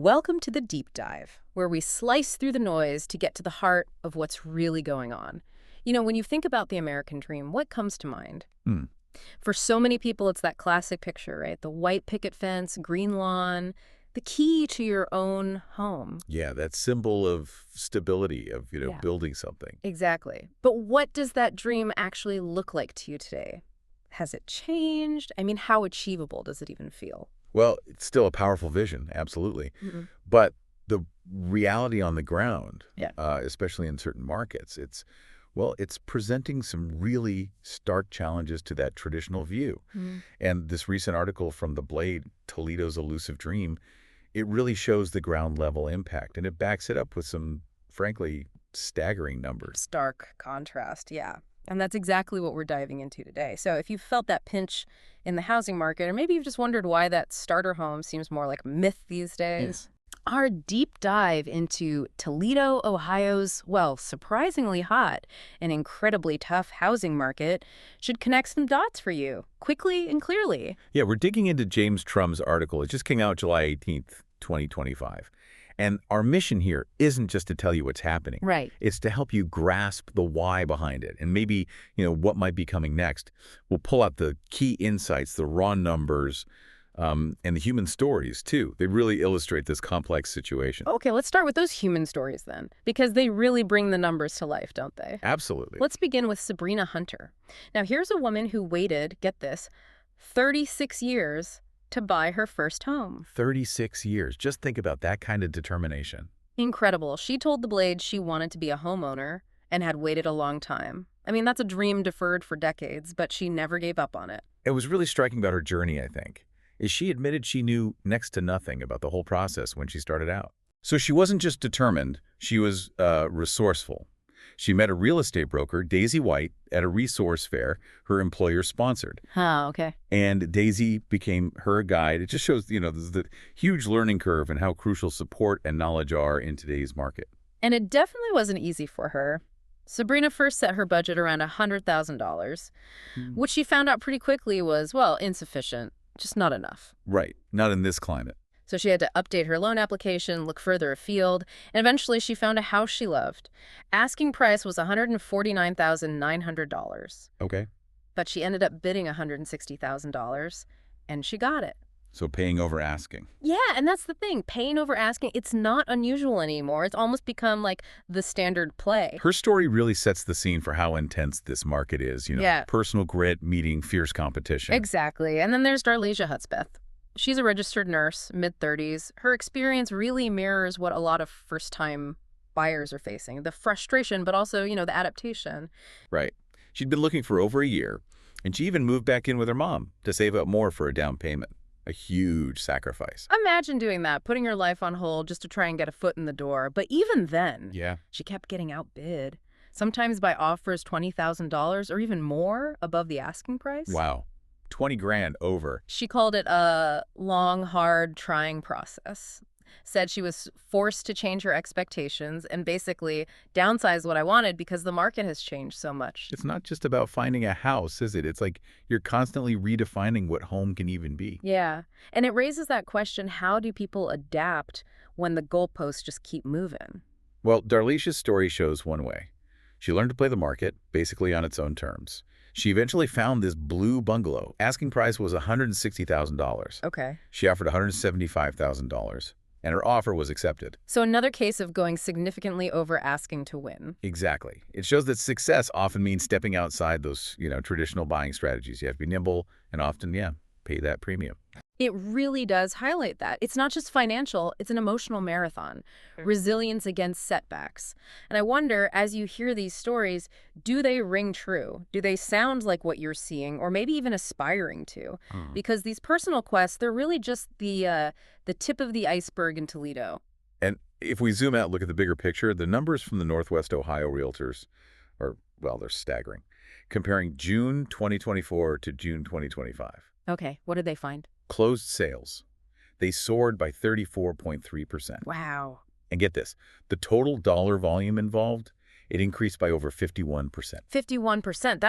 Welcome to the Deep Dive, where we slice through the noise to get to the heart of what's really going on. When you think about the American dream, what comes to mind? Hmm. For so many people, it's that classic picture, right? The white picket fence, green lawn, the key to your own home. Yeah, that symbol of stability, of, Yeah, building something. exactly. But what does that dream actually look like to you today? Has it changed? I mean, how achievable does it even feel? Well, it's still a powerful vision, absolutely. Mm-mm. But the reality on the ground, Yeah. especially in certain markets, it's presenting some really stark challenges to that traditional view. Mm. And this recent article from The Blade, Toledo's Elusive Dream, it really shows the ground level impact, and it backs it up with some, frankly, staggering numbers. Stark contrast, yeah. And that's exactly what we're diving into today. So if you felt that pinch in the housing market, or maybe you've just wondered why that starter home seems more like a myth these days, our deep dive into Toledo, Ohio's, well, surprisingly hot and incredibly tough housing market should connect some dots for you, quickly and clearly. Yeah, we're digging into James Trum's article. It just came out July 18th, 2025. And our mission here isn't just to tell you what's happening. Right. It's to help you grasp the why behind it and maybe, what might be coming next. We'll pull out the key insights, the raw numbers, and the human stories, too. They really illustrate this complex situation. Okay, let's start with those human stories then, because they really bring the numbers to life, don't they? Absolutely. Let's begin with Sabrina Hunter. Now, here's a woman who waited, get this, 36 years to buy her first home. 36 years. Just think about that kind of determination. Incredible. She told The Blade she wanted to be a homeowner and had waited a long time. I mean, that's a dream deferred for decades, but she never gave up on it. It was really striking about her journey, I think, is she admitted she knew next to nothing about the whole process when she started out. So she wasn't just determined, she was resourceful. She met a real estate broker, Daisy White, at a resource fair her employer sponsored. Oh, okay. And Daisy became her guide. It just shows, there's the huge learning curve and how crucial support and knowledge are in today's market. And it definitely wasn't easy for her. Sabrina first set her budget around $100,000, which she found out pretty quickly was, well, insufficient, just not enough. Right. Not in this climate. So she had to update her loan application, look further afield, and eventually she found a house she loved. Asking price was $149,900. Okay. But she ended up bidding $160,000, and she got it. So paying over asking. Yeah, and that's the thing. Paying over asking, it's not unusual anymore. It's almost become like the standard play. Her story really sets the scene for how intense this market is. Yeah. Personal grit meeting fierce competition. Exactly. And then there's Darlesia Hutzbeth. She's a registered nurse, mid-30s. Her experience really mirrors what a lot of first-time buyers are facing. The frustration, but also, the adaptation. Right. She'd been looking for over a year, and she even moved back in with her mom to save up more for a down payment. A huge sacrifice. Imagine doing that, putting your life on hold just to try and get a foot in the door. But even then, Yeah. she kept getting outbid, sometimes by offers $20,000 or even more above the asking price. Wow. 20 grand over. She called it a long, hard, trying process. Said she was forced to change her expectations and basically downsize what I wanted because the market has changed so much. It's not just about finding a house, is it? It's like you're constantly redefining what home can even be. Yeah. And it raises that question, how do people adapt when the goalposts just keep moving? Well, Darlicia's story shows one way. She learned to play the market, basically on its own terms. She eventually found this blue bungalow. Asking price was $160,000. Okay. She offered $175,000, and her offer was accepted. So another case of going significantly over asking to win. Exactly. It shows that success often means stepping outside those, traditional buying strategies. You have to be nimble and often, pay that premium. It really does highlight that. It's not just financial, it's an emotional marathon. Resilience against setbacks. And I wonder, as you hear these stories, do they ring true? Do they sound like what you're seeing or maybe even aspiring to? Because these personal quests, they're really just the tip of the iceberg in Toledo. And if we zoom out, look at the bigger picture, the numbers from the Northwest Ohio realtors are, well, they're staggering. Comparing June 2024 to June 2025. Okay, what did they find? Closed sales. They soared by 34.3%. Wow. And get this, the total dollar volume involved, It increased by over 51%. 51%.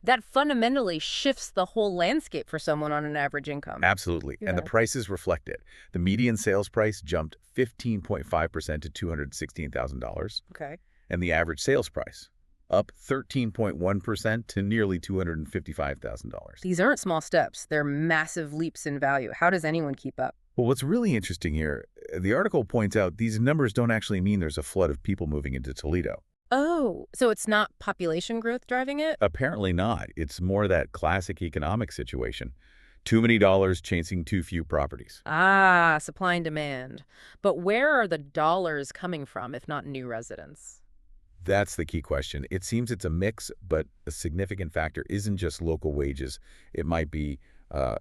That fundamentally shifts the whole landscape for someone on an average income. Absolutely. And the Yeah. prices reflect it. The median sales price jumped 15.5% to $216,000, Okay. and the average sales price up 13.1% to nearly $255,000. These aren't small steps. They're massive leaps in value. How does anyone keep up? Well, what's really interesting here, the article points out these numbers don't actually mean there's a flood of people moving into Toledo. Oh, so it's not population growth driving it? Apparently not. It's more that classic economic situation. Too many dollars chasing too few properties. Ah, supply and demand. But where are the dollars coming from if not new residents? That's the key question. It seems it's a mix, but a significant factor isn't just local wages. It might be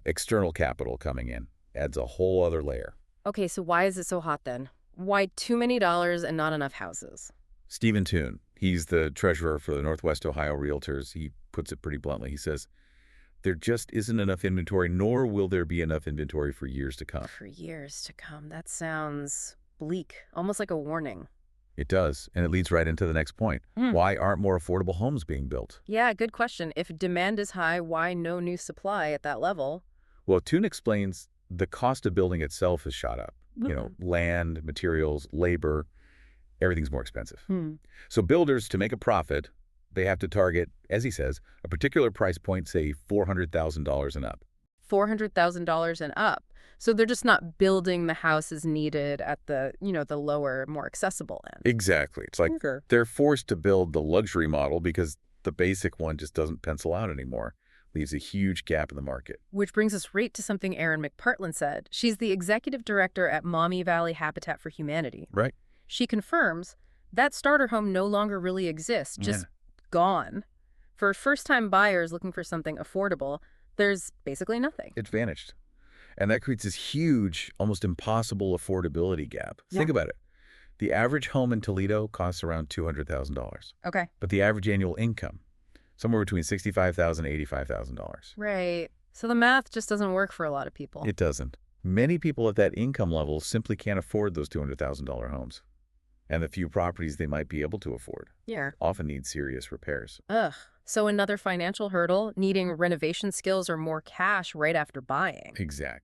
external capital coming in. Adds a whole other layer. Okay, so why is it so hot then? Why too many dollars and not enough houses? Stephen Toon, he's the treasurer for the Northwest Ohio Realtors. He puts it pretty bluntly. He says, there just isn't enough inventory, nor will there be enough inventory for years to come. For years to come. That sounds bleak, almost like a warning. It does, and it leads right into the next point. Why aren't more affordable homes being built? Yeah, good question. If demand is high, why no new supply at that level? Well, Toon explains the cost of building itself has shot up. Land, materials, labor, everything's more expensive. So builders, to make a profit, they have to target, as he says, a particular price point, say $400,000 and up. $400,000 and up. So they're just not building the houses needed at the, the lower, more accessible end. Exactly. It's like Okay. they're forced to build the luxury model because the basic one just doesn't pencil out anymore. Leaves a huge gap in the market. Which brings us right to something Erin McPartland said. She's the executive director at Maumee Valley Habitat for Humanity. Right. She confirms that starter home no longer really exists, just gone. For first-time buyers looking for something affordable, there's basically nothing. It's vanished. And that creates this huge, almost impossible affordability gap. Think about it. The average home in Toledo costs around $200,000. Okay. But the average annual income, somewhere between $65,000 and $85,000. Right. So the math just doesn't work for a lot of people. It doesn't. Many people at that income level simply can't afford those $200,000 homes. And the few properties they might be able to afford often need serious repairs. Ugh. So another financial hurdle, needing renovation skills or more cash right after buying. Exactly.